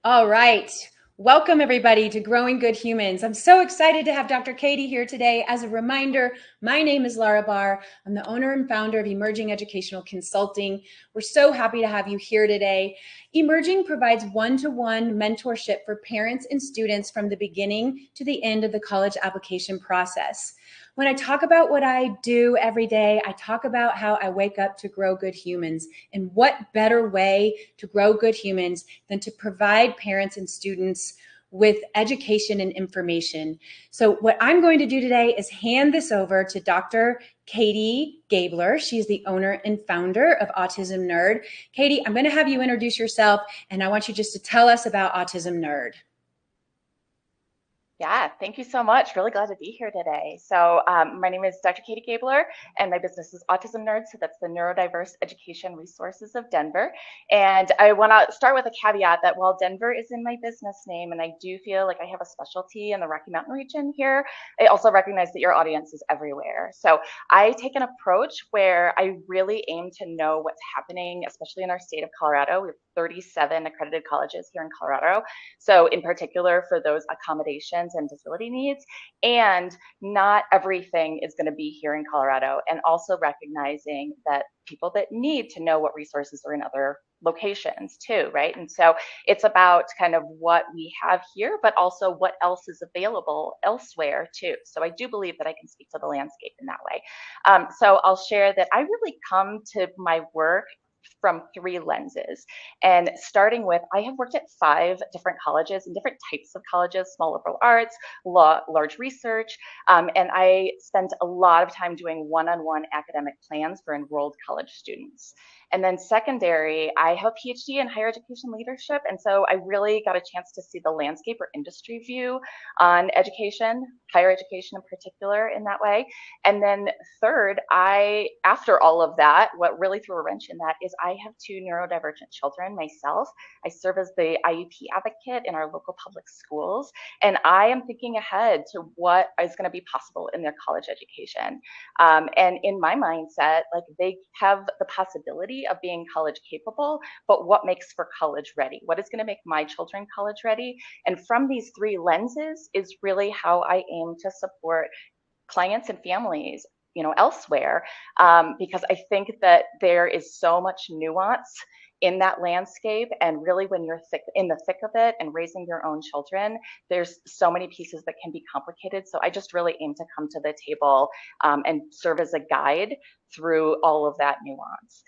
All right. Welcome, everybody, to Growing Good Humans. I'm so excited to have Dr. Katie here today. As a reminder, my name is Laura Barr. I'm the owner and founder of Emerging Educational Consulting. We're so happy to have you here today. Emerging provides one-to-one mentorship for parents and students from the beginning to the end of the college application process. When I talk about what I do every day, I talk about how I wake up to grow good humans. And what better way to grow good humans than to provide parents and students with education and information. So what I'm going to do today is hand this over to Dr. Katie Gaebler. She's the owner and founder of AutismNERD. Katie, I'm going to have you introduce yourself, and I want you just to tell us about AutismNERD. Yeah, thank you so much. Really glad to be here today. So my name is Dr. Katie Gaebler, and my business is AutismNERD. So that's the Neurodiverse Education Resources of Denver. And I want to start with a caveat that while Denver is in my business name, and I do feel like I have a specialty in the Rocky Mountain region here, I also recognize that your audience is everywhere. So I take an approach where I really aim to know what's happening, especially in our state of Colorado. We have 37 accredited colleges here in Colorado. So in particular for those accommodations and disability needs, and not everything is going to be here in Colorado, and also recognizing that people that need to know what resources are in other locations too, right? And so it's about kind of what we have here, but also what else is available elsewhere too. So I do believe that I can speak to the landscape in that way. So I'll share that I really come to my work from three lenses. And starting with, I have worked at 5 different colleges and different types of colleges, small liberal arts, law, large research, and I spent a lot of time doing one-on-one academic plans for enrolled college students. And then secondary, I have a PhD in higher education leadership, and so I really got a chance to see the landscape or industry view on education, higher education in particular in that way. And then third, after all of that, what really threw a wrench in that is I have 2 neurodivergent children myself. I serve as the IEP advocate in our local public schools, and I am thinking ahead to what is going to be possible in their college education. And in my mindset, like, they have the possibility of being college capable, but what makes for college ready? What is going to make my children college ready? And from these 3 lenses is really how I aim to support clients and families, elsewhere, because I think that there is so much nuance in that landscape, and really when you're in the thick of it and raising your own children, there's so many pieces that can be complicated. So I just really aim to come to the table and serve as a guide through all of that nuance.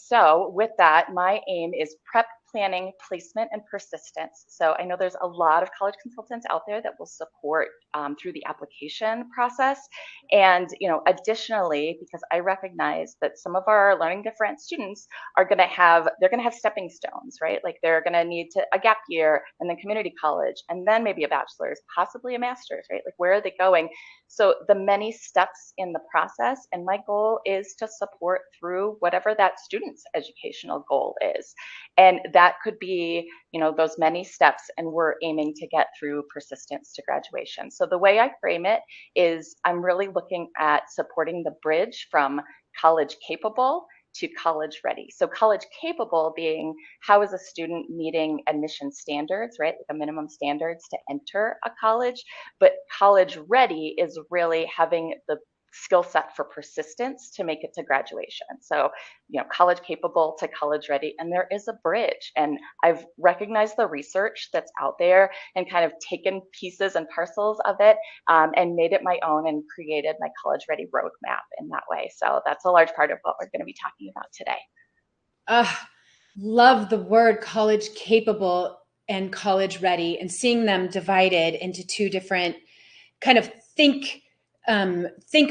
So with that, my aim is prep, planning, placement, and persistence. So I know there's a lot of college consultants out there that will support through the application process. And additionally, because I recognize that some of our learning different students they're going to have stepping stones, right? Like, they're going to need a gap year, and then community college, and then maybe a bachelor's, possibly a master's, right? Like, where are they going? So the many steps in the process, and my goal is to support through whatever that student's educational goal is. And that could be, those many steps, and we're aiming to get through persistence to graduation. So the way I frame it is I'm really looking at supporting the bridge from college capable to college ready. So college capable being, how is a student meeting admission standards, right? Like a minimum standards to enter a college. But college ready is really having the skill set for persistence to make it to graduation. So, college capable to college ready, and there is a bridge. And I've recognized the research that's out there and kind of taken pieces and parcels of it and made it my own and created my college ready roadmap in that way. So that's a large part of what we're going to be talking about today. Love the word college capable and college ready, and seeing them divided into 2 different kind of think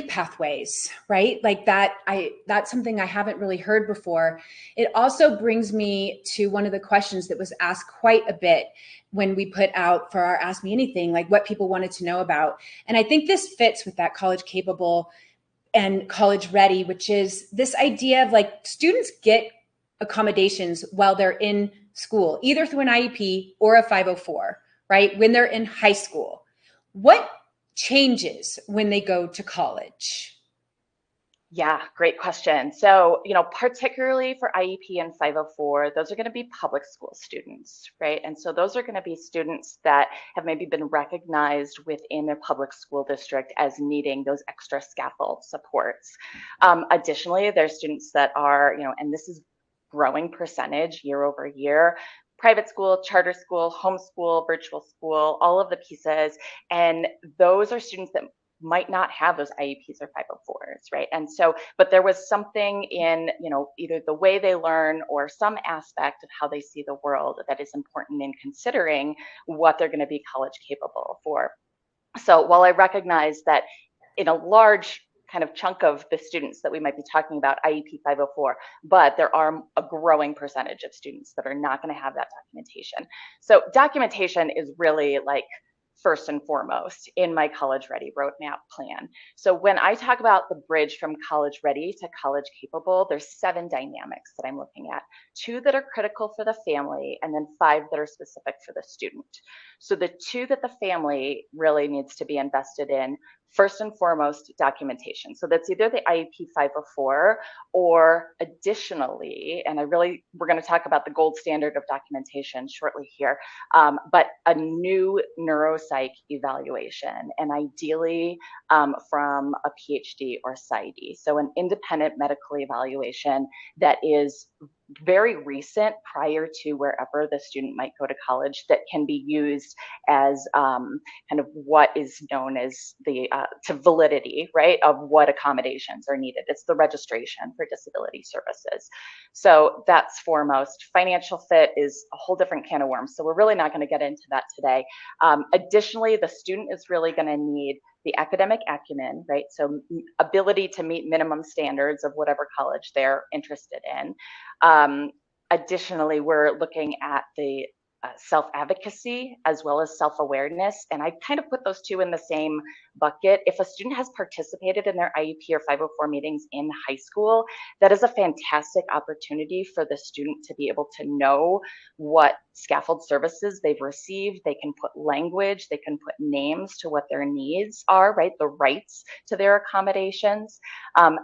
pathways, right? Like that's something I haven't really heard before. It also brings me to one of the questions that was asked quite a bit when we put out for our Ask Me Anything, like what people wanted to know about. And I think this fits with that college capable and college ready, which is this idea of, like, students get accommodations while they're in school, either through an IEP or a 504, right? When they're in high school. What changes when they go to college? Yeah, great question. So, particularly for IEP and 504, those are going to be public school students, right? And so those are going to be students that have maybe been recognized within a public school district as needing those extra scaffold supports. Additionally, there's students that are, and this is growing percentage year over year, private school, charter school, homeschool, virtual school, all of the pieces. And those are students that might not have those IEPs or 504s, right? And so, but there was something in, either the way they learn or some aspect of how they see the world that is important in considering what they're going to be college capable for. So while I recognize that in a large kind of chunk of the students that we might be talking about IEP 504, but there are a growing percentage of students that are not going to have that documentation. So documentation is really like first and foremost in my college ready roadmap plan. So when I talk about the bridge from college ready to college capable, there's 7 dynamics that I'm looking at, 2 that are critical for the family, and then 5 that are specific for the student. So the 2 that the family really needs to be invested in, first and foremost, documentation. So that's either the IEP 504 or additionally, and we're going to talk about the gold standard of documentation shortly here, but a new neuropsych evaluation, and ideally from a PhD or PsyD. So an independent medical evaluation that is very recent prior to wherever the student might go to college, that can be used as kind of what is known as the to validity, right, of what accommodations are needed. It's the registration for disability services. So that's foremost. Financial fit is a whole different can of worms, so we're really not going to get into that today. Additionally, the student is really going to need the academic acumen, right? So ability to meet minimum standards of whatever college they're interested in. Additionally, we're looking at the self-advocacy as well as self-awareness. And I kind of put those 2 in the same bucket. If a student has participated in their IEP or 504 meetings in high school, that is a fantastic opportunity for the student to be able to know what scaffold services they've received. They can put language, they can put names to what their needs are, right? The rights to their accommodations.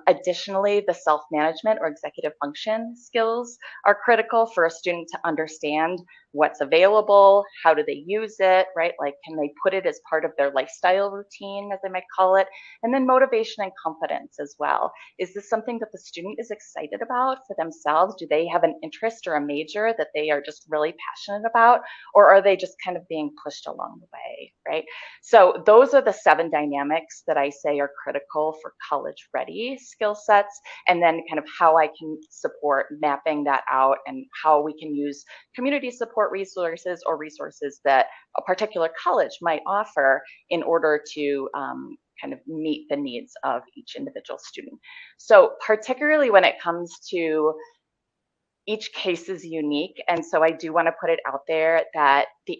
Additionally, the self-management or executive function skills are critical for a student to understand what's available, how do they use it, right? Like, can they put it as part of their lifestyle routine, as they might call it? And then motivation and confidence as well. Is this something that the student is excited about for themselves? Do they have an interest or a major that they are just really passionate about? Or are they just kind of being pushed along the way, right? So those are the 7 dynamics that I say are critical for college ready skill sets, and then kind of how I can support mapping that out and how we can use community support resources or resources that a particular college might offer in order to kind of meet the needs of each individual student. So particularly when it comes to each case is unique. And so I do want to put it out there that the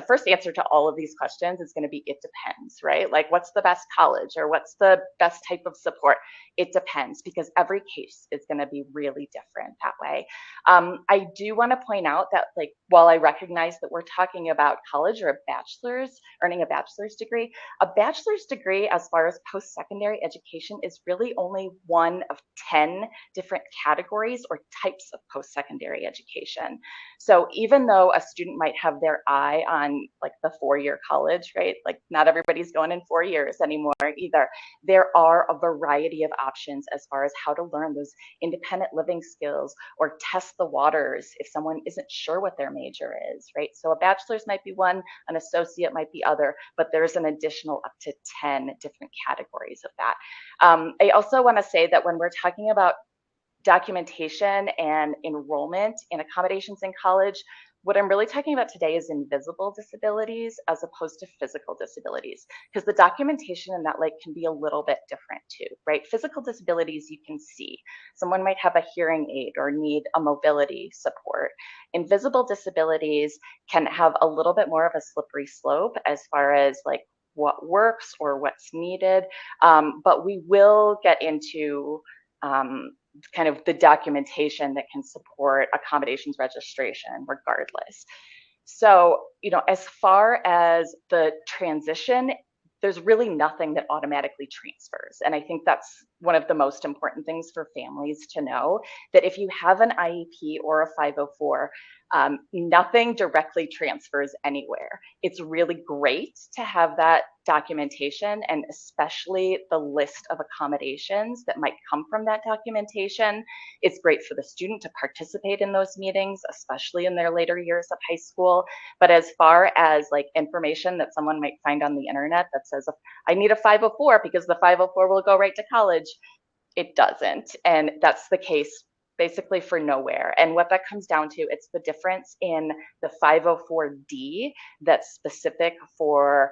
first answer to all of these questions is going to be, it depends, right? Like, what's the best college or what's the best type of support? It depends, because every case is going to be really different that way. I do want to point out that, like, while I recognize that we're talking about college or earning a bachelor's degree as far as post-secondary education is really only one of 10 different categories or types of post-secondary education. So even though a student might have their eye on like the 4-year college, right? Like, not everybody's going in 4 years anymore either. There are a variety of options as far as how to learn those independent living skills or test the waters if someone isn't sure what their major is, right? So a bachelor's might be one, an associate might be other, but there's an additional up to 10 different categories of that. I also want to say that when we're talking about documentation and enrollment in accommodations in college, what I'm really talking about today is invisible disabilities as opposed to physical disabilities, because the documentation in that can be a little bit different too, right? Physical disabilities you can see. Someone might have a hearing aid or need a mobility support. Invisible disabilities can have a little bit more of a slippery slope as far as like what works or what's needed, but we will get into kind of the documentation that can support accommodations registration regardless. So, as far as the transition, there's really nothing that automatically transfers. And I think that's one of the most important things for families to know, that if you have an IEP or a 504, nothing directly transfers anywhere. It's really great to have that documentation, and especially the list of accommodations that might come from that documentation. It's great for the student to participate in those meetings, especially in their later years of high school. But as far as like information that someone might find on the internet that says, I need a 504 because the 504 will go right to college, it doesn't. And that's the case basically for nowhere. And what that comes down to, it's the difference in the 504D that's specific for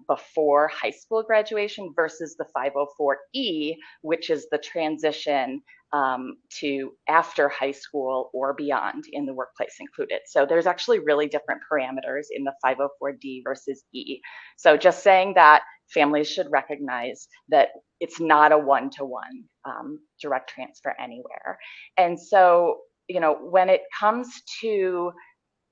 before high school graduation versus the 504E, which is the transition to after high school or beyond, in the workplace included. So there's actually really different parameters in the 504D versus E. So just saying that, families should recognize that it's not a one-to-one direct transfer anywhere. And so, you know, when it comes to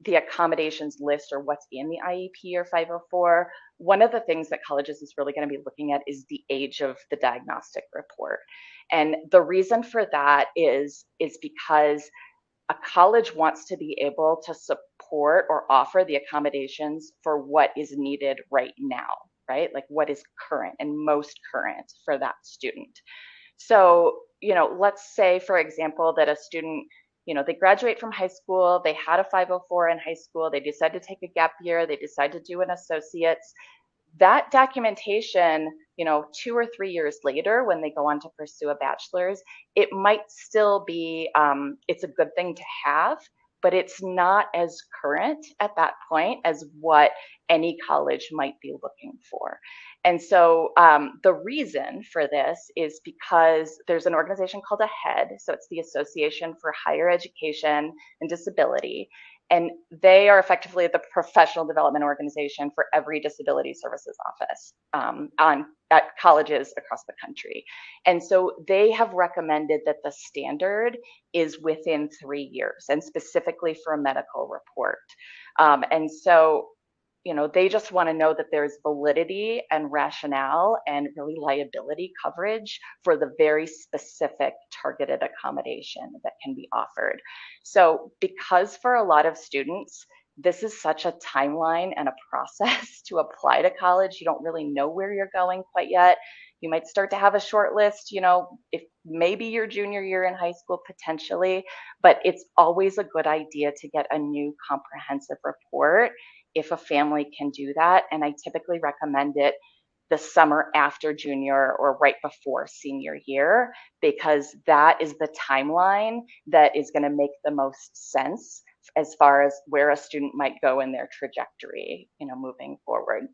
the accommodations list or what's in the IEP or 504, one of the things that colleges is really going to be looking at is the age of the diagnostic report. And the reason for that is because a college wants to be able to support or offer the accommodations for what is needed right now, right? Like what is current and most current for that student. So, you know, let's say, for example, that a student, you know, they graduate from high school, they had a 504 in high school, they decide to take a gap year, they decide to do an associate's. That documentation, you know, 2 or 3 years later, when they go on to pursue a bachelor's, it might still be, it's a good thing to have, but it's not as current at that point as what any college might be looking for. And so the reason for this is because there's an organization called AHEAD, so it's the Association for Higher Education and Disability, and they are effectively the professional development organization for every disability services office at colleges across the country. And so they have recommended that the standard is within 3 years, and specifically for a medical report. And so, you know, they just want to know that there's validity and rationale and really liability coverage for the very specific targeted accommodation that can be offered. So because for a lot of students, this is such a timeline and a process to apply to college, you don't really know where you're going quite yet. You might start to have a short list, you know, if maybe your junior year in high school potentially, but it's always a good idea to get a new comprehensive report if a family can do that. And I typically recommend it the summer after junior or right before senior year, because that is the timeline that is going to make the most sense as far as where a student might go in their trajectory, you know, moving forward.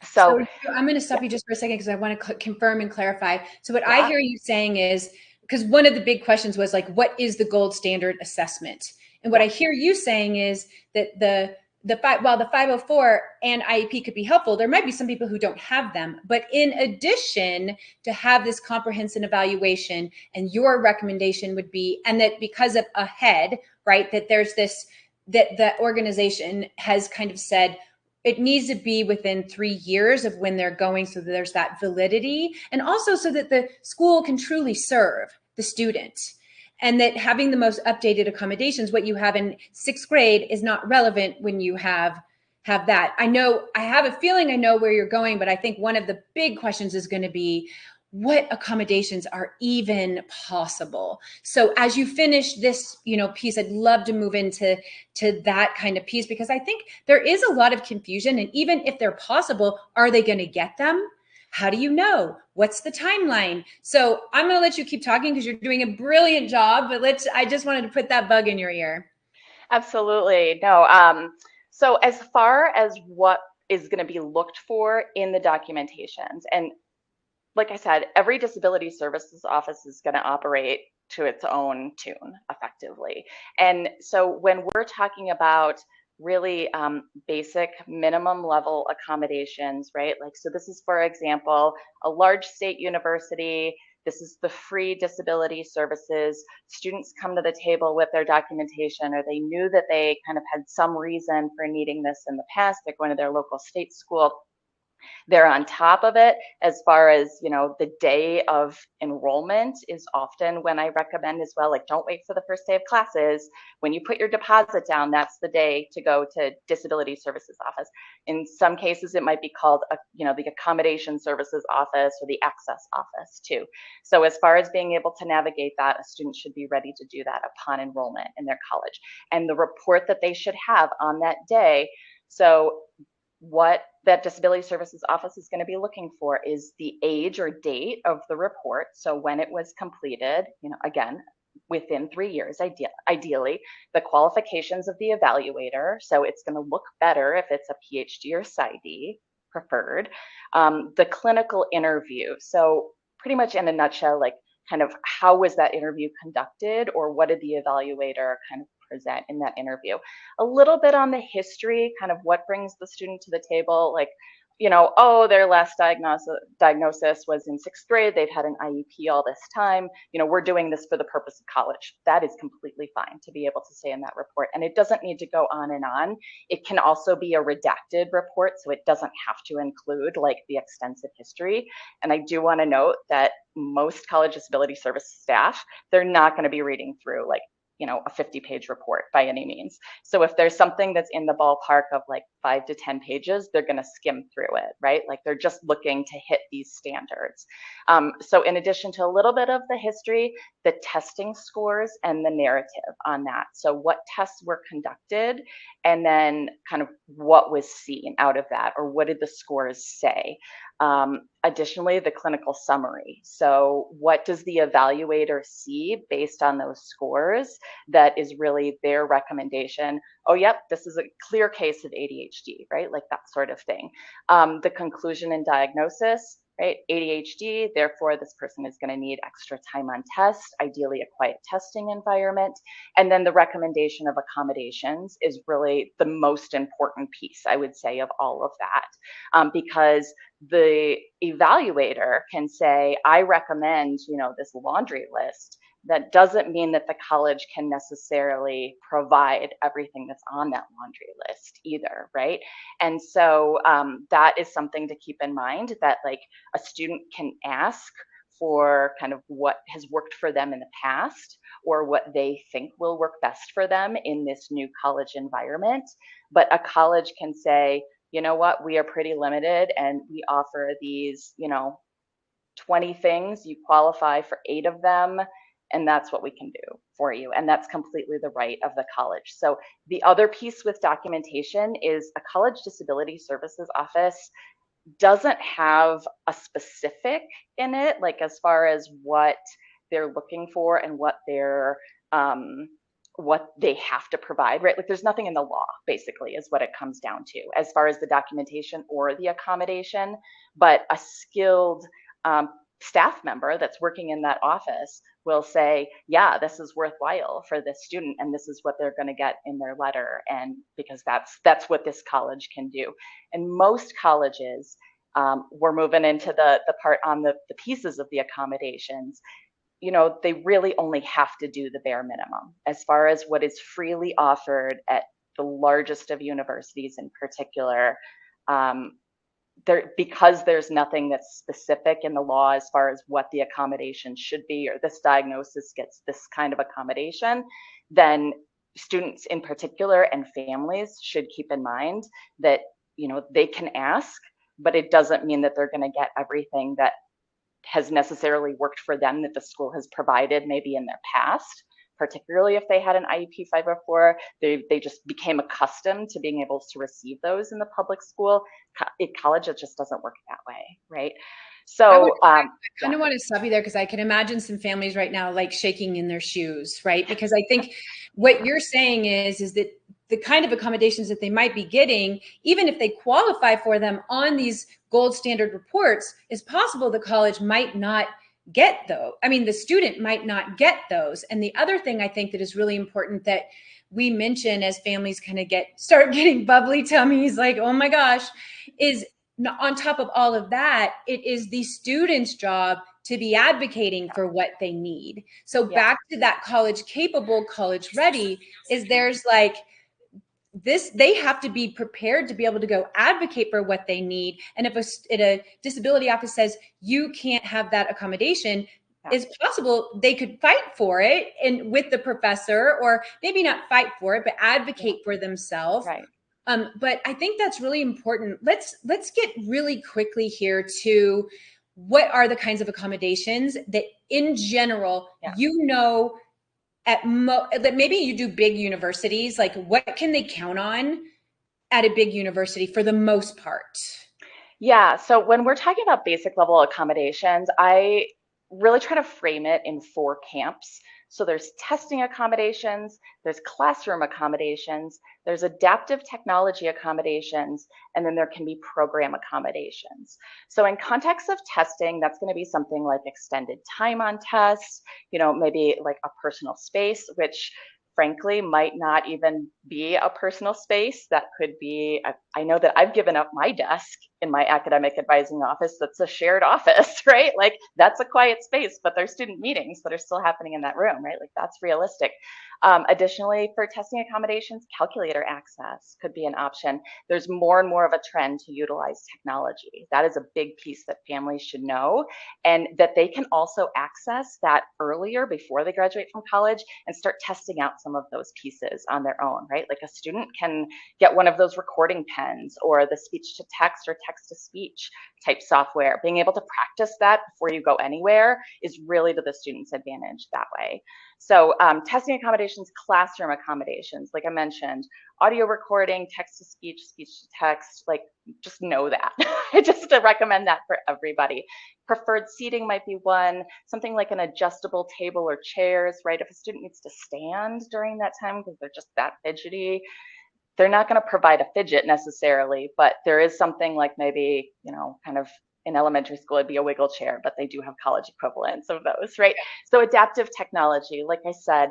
So I'm going to stop you just for a second because I want to confirm and clarify. So what I yeah. hear you saying is, because one of the big questions was like, what is the gold standard assessment? And what I hear you saying is that while the 504 and IEP could be helpful, there might be some people who don't have them. But in addition, to have this comprehensive evaluation, and your recommendation would be, and that because of AHEAD, right, that there's this, that the organization has kind of said, it needs to be within 3 years of when they're going, so that there's that validity, and also so that the school can truly serve the student. And that having the most updated accommodations, what you have in 6th grade, is not relevant when you have that. I have a feeling I know where you're going, but I think one of the big questions is going to be, what accommodations are even possible? So as you finish this, you know, piece, I'd love to move into that kind of piece, because I think there is a lot of confusion. And even if they're possible, are they going to get them? How do you know? What's the timeline? So I'm going to let you keep talking because you're doing a brilliant job, but I just wanted to put that bug in your ear. Absolutely. No. So as far as what is going to be looked for in the documentations, and like I said, every disability services office is going to operate to its own tune effectively. And so when we're talking about really basic minimum level accommodations, right? Like, so this is, for example, a large state university. This is the free disability services. Students come to the table with their documentation, or they knew that they kind of had some reason for needing this in the past. They're going to their local state school. They're on top of it as far as, the day of enrollment is often when I recommend as well, like don't wait for the first day of classes. When you put your deposit down, that's the day to go to disability services office. In some cases, it might be called, the accommodation services office or the access office too. So as far as being able to navigate that, a student should be ready to do that upon enrollment in their college. And the report that they should have on that day. So what that disability services office is going to be looking for is the age or date of the report. So when it was completed, again, within 3 years, ideally, the qualifications of the evaluator. So it's going to look better if it's a PhD or PsyD preferred. The clinical interview. So pretty much in a nutshell, like kind of how was that interview conducted, or what did the evaluator kind of present in that interview? A little bit on the history, kind of what brings the student to the table, like, their last diagnosis was in 6th grade, they've had an IEP all this time, we're doing this for the purpose of college. That is completely fine to be able to say in that report. And it doesn't need to go on and on. It can also be a redacted report, so it doesn't have to include like the extensive history. And I do want to note that most college disability service staff, they're not going to be reading through like a 50-page report by any means. So if there's something that's in the ballpark of like 5 to 10 pages, they're going to skim through it, right? Like they're just looking to hit these standards. So in addition to a little bit of the history, the testing scores and the narrative on that. So what tests were conducted, and then kind of what was seen out of that, or what did the scores say? Additionally, the clinical summary. So what does the evaluator see based on those scores that is really their recommendation? Oh, yep, this is a clear case of ADHD, right? Like that sort of thing. The conclusion and diagnosis, right? ADHD, therefore this person is going to need extra time on test, ideally a quiet testing environment. And then the recommendation of accommodations is really the most important piece, I would say, of all of that, because the evaluator can say, I recommend, this laundry list. That doesn't mean that the college can necessarily provide everything that's on that laundry list either, right? And so that is something to keep in mind, that like a student can ask for kind of what has worked for them in the past, or what they think will work best for them in this new college environment. But a college can say, you know what, we are pretty limited and we offer these, 20 things, you qualify for 8 of them, and that's what we can do for you. And that's completely the right of the college. So the other piece with documentation is a college disability services office doesn't have a specific in it, like as far as what they're looking for and what they have to provide, right? Like there's nothing in the law, basically, is what it comes down to as far as the documentation or the accommodation. But a skilled staff member that's working in that office will say, yeah, this is worthwhile for this student, and this is what they're going to get in their letter, and because that's what this college can do. And most colleges, we're moving into the part on the pieces of the accommodations, they really only have to do the bare minimum as far as what is freely offered at the largest of universities in particular. Because there's nothing that's specific in the law as far as what the accommodation should be, or this diagnosis gets this kind of accommodation, then students in particular and families should keep in mind that, they can ask, but it doesn't mean that they're going to get everything that has necessarily worked for them that the school has provided maybe in their past, particularly if they had an IEP 504. They just became accustomed to being able to receive those in the public school. At college, it just doesn't work that way, right? So I kind of want to stop you there, because I can imagine some families right now like shaking in their shoes, right? Because I think what you're saying is that the kind of accommodations that they might be getting, even if they qualify for them on these gold standard reports, is possible the college might not get those. I mean, the student might not get those. And the other thing I think that is really important that we mention as families kind of start getting bubbly tummies, like, oh my gosh, is on top of all of that, it is the student's job to be advocating for what they need. So back to that college capable, college ready, is there's like they have to be prepared to be able to go advocate for what they need. And if a disability office says you can't have that accommodation, is possible they could fight for it and with the professor, or maybe not fight for it, but advocate for themselves. Right. But I think that's really important. Let's get really quickly here to what are the kinds of accommodations that in general, that maybe you do big universities, like what can they count on at a big university for the most part? Yeah, so when we're talking about basic level accommodations, I really try to frame it in 4 camps. So there's testing accommodations, there's classroom accommodations, there's adaptive technology accommodations, and then there can be program accommodations. So in context of testing, that's going to be something like extended time on tests, maybe like a personal space, which frankly might not even be a personal space. That could be, I know that I've given up my desk in my academic advising office that's a shared office, right? Like that's a quiet space, but there's student meetings that are still happening in that room, right? Like that's realistic. Additionally, for testing accommodations, calculator access could be an option. There's more and more of a trend to utilize technology. That is a big piece that families should know, and that they can also access that earlier before they graduate from college and start testing out some of those pieces on their own, right? Like a student can get one of those recording pens or the speech to text or text to speech type software. Being able to practice that before you go anywhere is really to the student's advantage that way. So testing accommodations, classroom accommodations, like I mentioned, audio recording, text to speech, speech to text, like just know that. I just recommend that for everybody. Preferred seating might be one, something like an adjustable table or chairs, right? If a student needs to stand during that time because they're just that fidgety, they're not going to provide a fidget necessarily, but there is something like maybe, kind of in elementary school, it'd be a wiggle chair, but they do have college equivalents of those, right? So adaptive technology, like I said,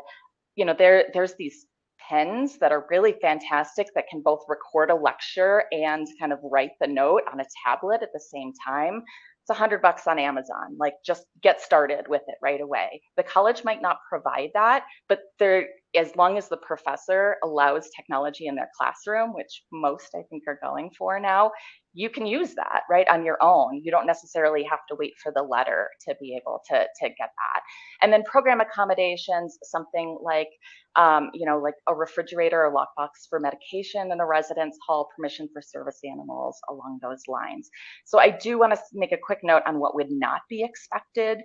there's these pens that are really fantastic that can both record a lecture and kind of write the note on a tablet at the same time. It's $100 on Amazon. Like just get started with it right away. The college might not provide that, but as long as the professor allows technology in their classroom, which most I think are going for now, you can use that right on your own. You don't necessarily have to wait for the letter to be able to get that. And then program accommodations, something like like a refrigerator or lockbox for medication in a residence hall, permission for service animals, along those lines. So I do want to make a quick note on what would not be expected.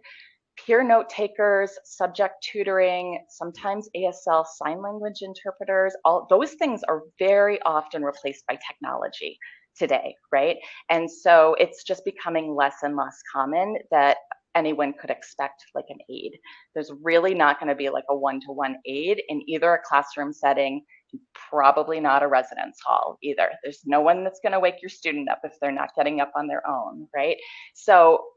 Peer note takers, subject tutoring, sometimes ASL sign language interpreters, all those things are very often replaced by technology today, right? And so it's just becoming less and less common that anyone could expect like an aide. There's really not going to be like a one-to-one aide in either a classroom setting, probably not a residence hall either. There's no one that's going to wake your student up if they're not getting up on their own, right? So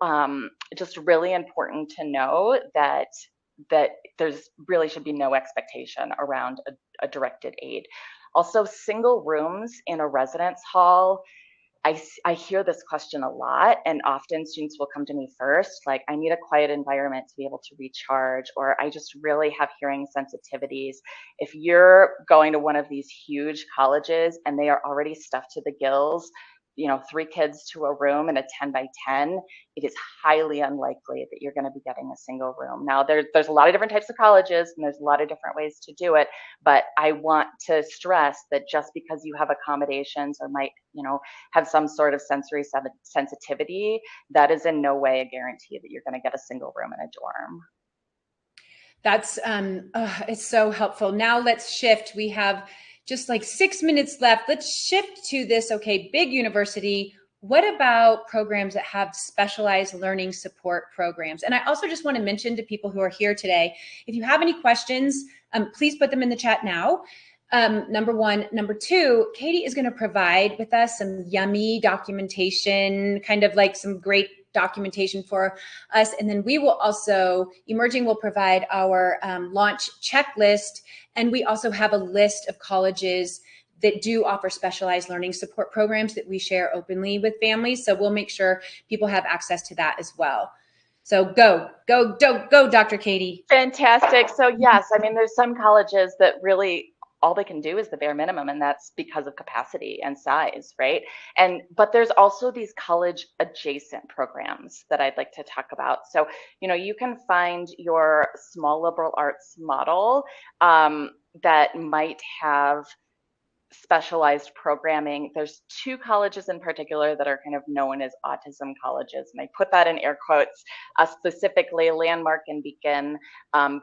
just really important to know that there's really should be no expectation around a directed aide. Also, single rooms in a residence hall, I hear this question a lot, and often students will come to me first, like, I need a quiet environment to be able to recharge, or I just really have hearing sensitivities. If you're going to one of these huge colleges and they are already stuffed to the gills, 3 kids to a room in a 10 by 10, it is highly unlikely that you're going to be getting a single room. Now, there's a lot of different types of colleges and there's a lot of different ways to do it, but I want to stress that just because you have accommodations or might, have some sort of sensory sensitivity, that is in no way a guarantee that you're going to get a single room in a dorm. That's it's so helpful. Now let's shift. We have just like 6 minutes left. Let's shift to this. Okay, big university. What about programs that have specialized learning support programs? And I also just want to mention to people who are here today, if you have any questions, please put them in the chat now. Number one. Number two, Katie is going to provide with us some yummy documentation, kind of like some great documentation for us. And then we will also, Emerging will provide our launch checklist. And we also have a list of colleges that do offer specialized learning support programs that we share openly with families. So we'll make sure people have access to that as well. So go, Dr. Katie. Fantastic. So yes, I mean, there's some colleges that really all they can do is the bare minimum, and that's because of capacity and size, right? But there's also these college adjacent programs that I'd like to talk about. So, you can find your small liberal arts model that might have specialized programming. There's two colleges in particular that are kind of known as autism colleges, and I put that in air quotes, specifically Landmark and Beacon,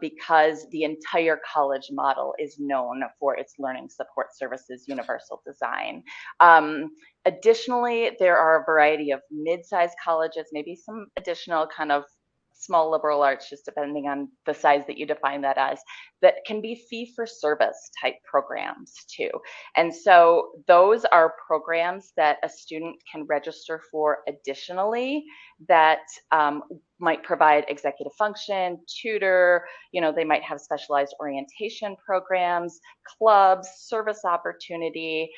because the entire college model is known for its learning support services universal design. Additionally, there are a variety of mid-sized colleges, maybe some additional kind of small liberal arts, just depending on the size that you define that as, that can be fee-for-service type programs too. And so those are programs that a student can register for additionally that might provide executive function, tutor, they might have specialized orientation programs, clubs, service opportunity,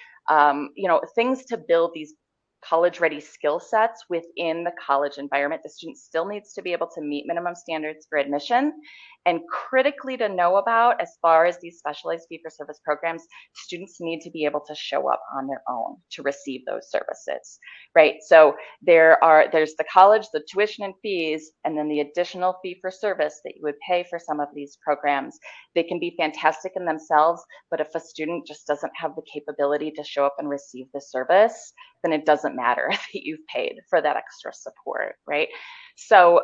things to build these college-ready skill sets within the college environment. The student still needs to be able to meet minimum standards for admission. And critically to know about, as far as these specialized fee-for-service programs, students need to be able to show up on their own to receive those services, right? So there's the college, the tuition and fees, and then the additional fee-for-service that you would pay for some of these programs. They can be fantastic in themselves, but if a student just doesn't have the capability to show up and receive the service, then it doesn't matter that you've paid for that extra support, right? So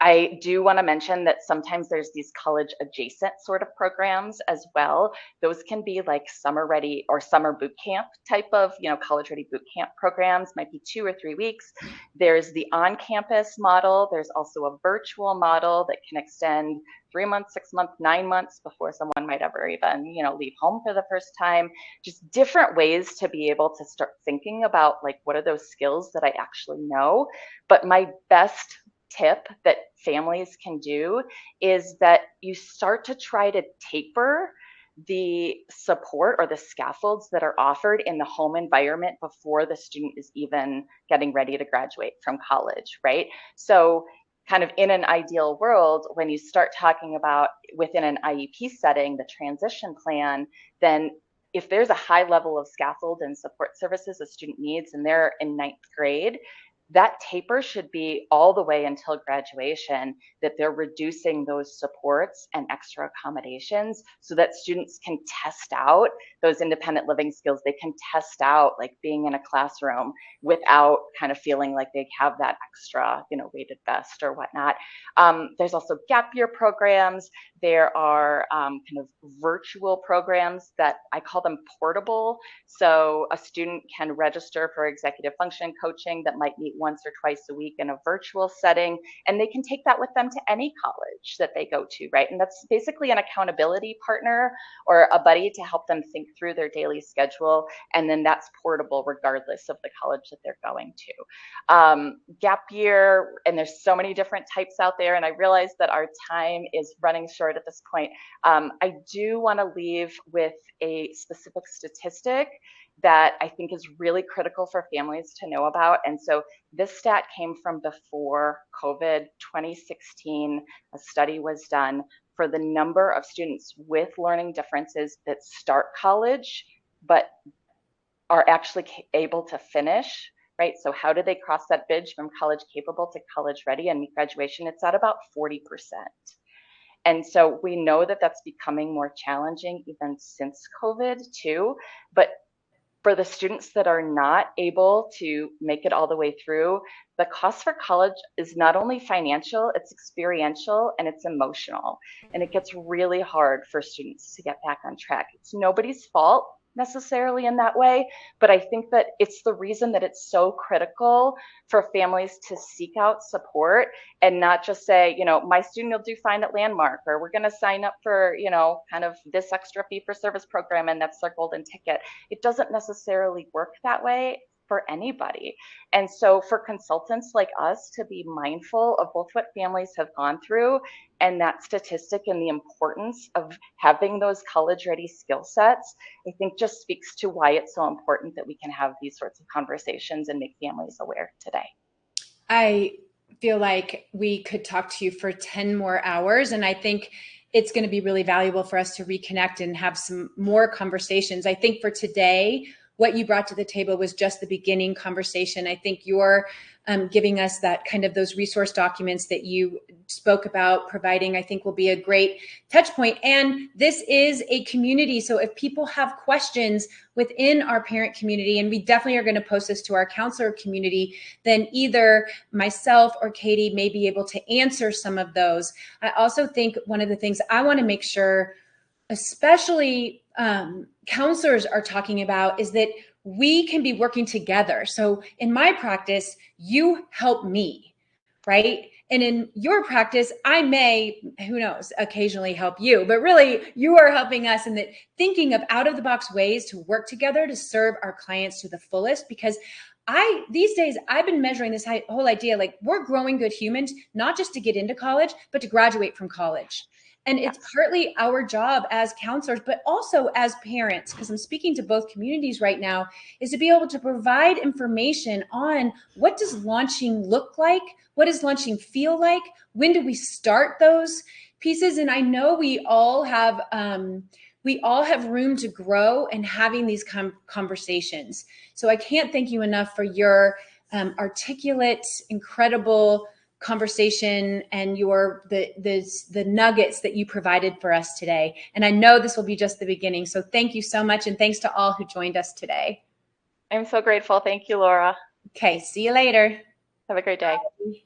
I do want to mention that sometimes there's these college adjacent sort of programs as well. Those can be like summer ready or summer boot camp type of, college ready boot camp programs, might be 2 or 3 weeks. There's the on-campus model. There's also a virtual model that can extend 3 months, 6 months, 9 months before someone might ever even, leave home for the first time. Just different ways to be able to start thinking about like, what are those skills that I actually know? But my best tip that families can do is that you start to try to taper the support or the scaffolds that are offered in the home environment before the student is even getting ready to graduate from college, right? So kind of in an ideal world, when you start talking about within an IEP setting, the transition plan, then if there's a high level of scaffold and support services a student needs and they're in 9th grade, that taper should be all the way until graduation, that they're reducing those supports and extra accommodations so that students can test out those independent living skills. They can test out like being in a classroom without kind of feeling like they have that extra, weighted vest or whatnot. There's also gap year programs. There are kind of virtual programs that I call them portable. So a student can register for executive function coaching that might meet once or twice a week in a virtual setting, and they can take that with them to any college that they go to, right? And that's basically an accountability partner or a buddy to help them think through their daily schedule, and then that's portable regardless of the college that they're going to. Gap year, and there's so many different types out there, and I realize that our time is running short at this point. I do want to leave with a specific statistic that I think is really critical for families to know about. And so this stat came from before COVID 2016. A study was done for the number of students with learning differences that start college, but are actually able to finish, right? So how do they cross that bridge from college capable to college ready and meet graduation? It's at about 40%. And so we know that that's becoming more challenging even since COVID too. But for the students that are not able to make it all the way through, the cost for college is not only financial, it's experiential and it's emotional. And it gets really hard for students to get back on track. It's nobody's fault necessarily in that way, but I think that it's the reason that it's so critical for families to seek out support and not just say, my student will do fine at Landmark, or we're going to sign up for, kind of this extra fee for service program and that's their golden ticket. It doesn't necessarily work that way for anybody. And so for consultants like us to be mindful of both what families have gone through and that statistic and the importance of having those college ready skill sets, I think just speaks to why it's so important that we can have these sorts of conversations and make families aware today. I feel like we could talk to you for 10 more hours. And I think it's going to be really valuable for us to reconnect and have some more conversations. I think for today, what you brought to the table was just the beginning conversation. I think you're giving us that kind of those resource documents that you spoke about providing, I think will be a great touch point. And this is a community. So if people have questions within our parent community, and we definitely are going to post this to our counselor community, then either myself or Katie may be able to answer some of those. I also think one of the things I want to make sure, especially counselors are talking about, is that we can be working together. So in my practice, you help me, right? And in your practice, I may, who knows, occasionally help you, but really you are helping us in that thinking of out of the box ways to work together to serve our clients to the fullest. Because these days, I've been measuring this whole idea, like we're growing good humans, not just to get into college, but to graduate from college. And it's partly our job as counselors, but also as parents, because I'm speaking to both communities right now, is to be able to provide information on what does launching look like? What does launching feel like? When do we start those pieces? And I know we all have room to grow and having these conversations. So I can't thank you enough for your articulate, incredible conversation and the nuggets that you provided for us today. And I know this will be just the beginning. So thank you so much. And thanks to all who joined us today. I'm so grateful. Thank you, Laura. Okay, see you later. Have a great day. Bye.